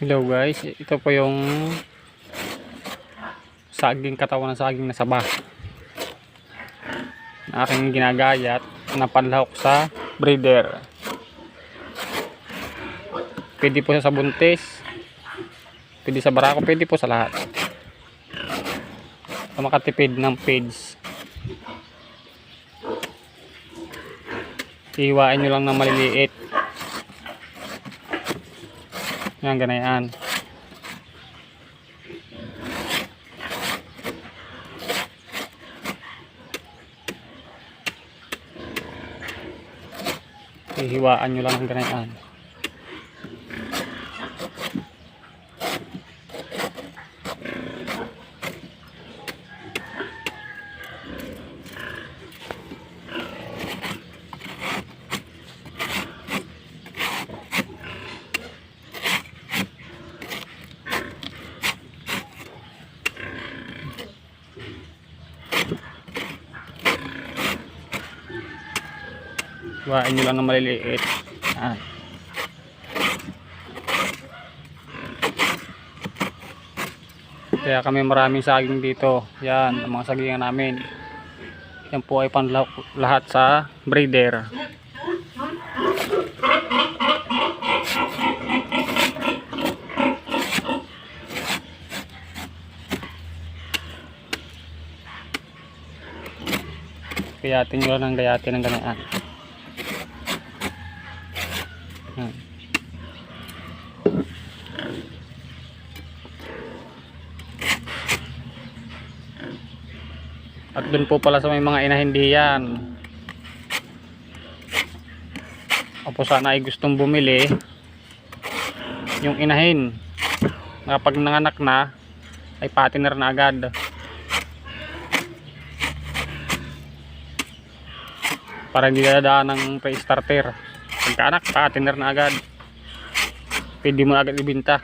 Hello guys, ito po yung saging, katawan ng saging na saba na aking ginagayat na panlahok sa breeder. Pwede po sa buntis, pwede sa barako, pwede po sa lahat sa makatipid ng feeds. Iwain nyo lang ng maliliit. Yan, ganayan. Hihiwaan nyo lang ng ganayan. Hiwain nyo lang ng maliliit. Yan. Kaya kami maraming saging dito. Yan, ang mga sagingan namin. Yan po ay panlahok lahat sa breeder. Gayatin nyo lang ng gayatin ng ganyan. At dun po pala sa may mga inahin diyan. O po sana ay gustong bumili yung inahin. Kapag nanganak na ay patiner na agad. Para hindi dadaan ng pre-starter. Pagkaanak, patiner na agad. Pwede mo agad ibinta.